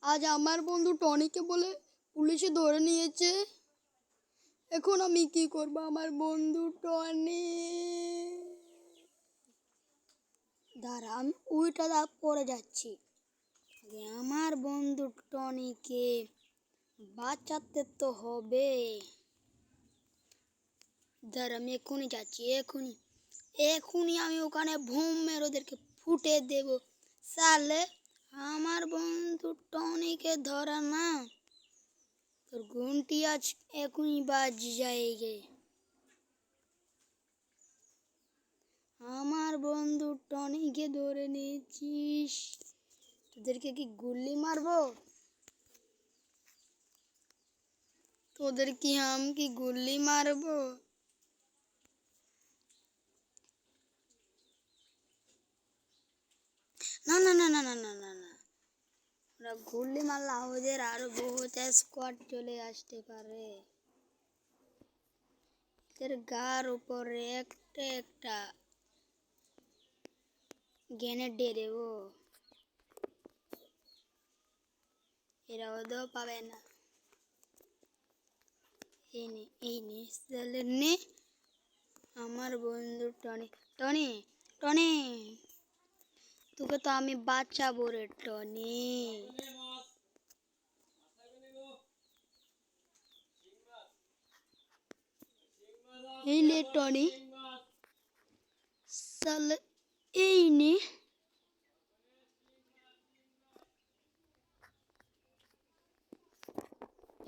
আজ আমার বন্ধু টনিকে বলে পুলিশে ধরে নিয়েছে। এখন আমি কি করব? আমার বন্ধু টনি, দাঁড়া আমি উইটা পড়ে যাচ্ছি। আমার বন্ধু টনিকে বাঁচাতে তো হবে। দাঁড়া আমি এক্ষুনি যাচ্ছি, এক্ষুনি আমি ওখানে ভুম মেরে ওদেরকে ফুটে দেব। সালে আমার বন্ধু টনিকে ধরা না, তোর ঘন্টি আজ এখনই বাজ যায়গে। আমার বন্ধু টনিকে ধরে নিয়েছিস, তোদেরকে কি গুল্লি মারবো? তোদের কি আমি কি গুল্লি মারবো? না না না না না না না না, ওরা গুল্লি মারলে ওদের আরো বহুত স্কোয়াড চলে আসতে পারে। এর গার উপরে একটা একটা গ্রেনেড দিয়ে দেবো, এরা ওদেরও পাবে না। এই নে আমার বন্ধু টনি। টনি টনি তোকে তো আমি বাঁচাবো রে টনি। এই নে টনি, সালে এই নে।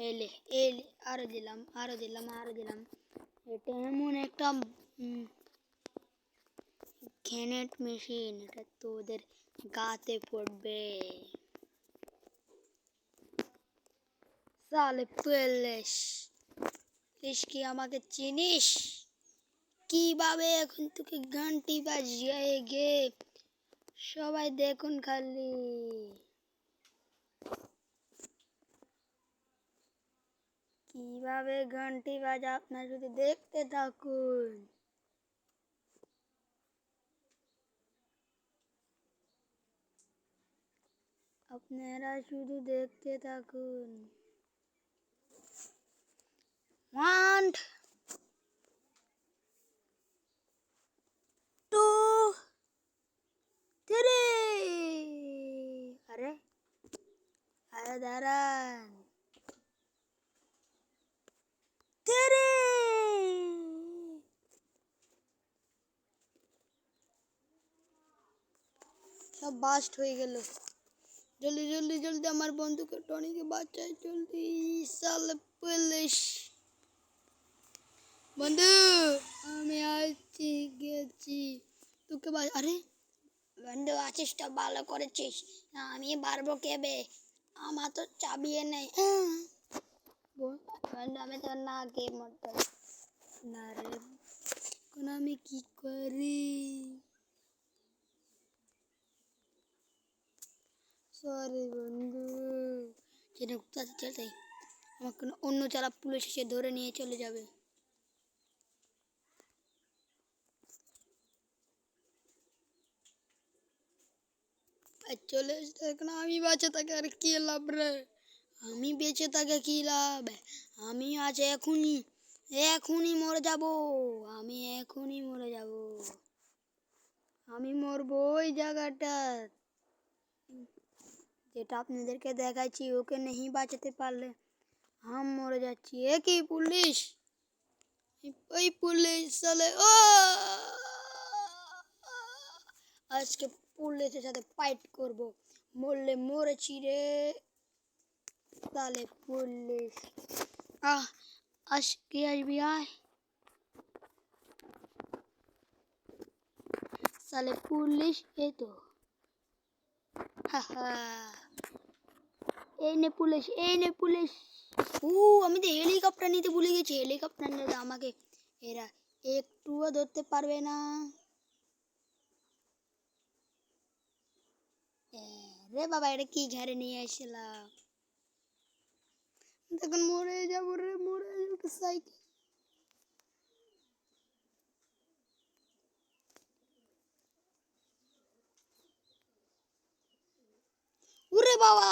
এলে এলে আরো দিলাম আরো দিলাম আরো দিলাম। এটা এমন একটা গ্রেনেড মেশিন, এটা তোদের গাতে পড়বে। সালে পুলিশ কি আমাকে চিনিস? কিভাবে এখন তোকে ঘন্টি বাজিয়ে গে সবাই দেখুন খালি। কিভাবে ঘন্টি বাজা আপনারা শুধু দেখতে থাকুন। আপনারা শুধু দেখতে থাকুন। 1 2 3। আরে আরে দাঁড়ান। 3 সব বাস্ট হয়ে গেল। জলদি জলদি জলদি আমার বন্ধুকে টনিকে বাঁচাই জলদি। সালে পুলিশ বন্ধু আমি আসছি গেছি তোকে আরে বন্ধু আছিস তো ভালো করেছিস, না আমি পারবো কেবে, আমার তো চাবিয়ে নেই। বন্ধু আমি তো না কে মরতে না রে, এখন আমি কি করি? সরি বন্ধু, যেন চলতে আমাকে অন্য যারা পুলিশ এসে ধরে নিয়ে চলে যাবে। চলে আসতে এখন আমি বেঁচে থাকি আর কি লাভ রে? আমি বেঁচে থাকে কি লাভ? আমি আজ এখনই মরে যাব। আমি এখনই মরে যাব। আমি মরবো ওই জায়গাটা যেটা আপনাদেরকে দেখাচ্ছি, ওকে নেই বাঁচাতে পারলে আমি মরে যাচ্ছি। এ কি পুলিশ? ওই পুলিশ চলে ও আজকে পুলিশের সাথে ফাইট করব, মরলে মরেছি রে। তাহলে পুলিশ আজকে আসবি আয়। সালে পুলিশ এই তো, এই নে পুলিশ এই নে পুলিশ। আমি তো হেলিকপ্টার নিতে ভুলে গেছি, হেলিকপ্টার নিতে আমাকে এরা একটুও ধরতে পারবে না। রে বাবা এটা কি ঘরে নিয়ে আসলাম, তখন মরে যাবো রে, মরে যাবো। সাইকেল ওরে বাবা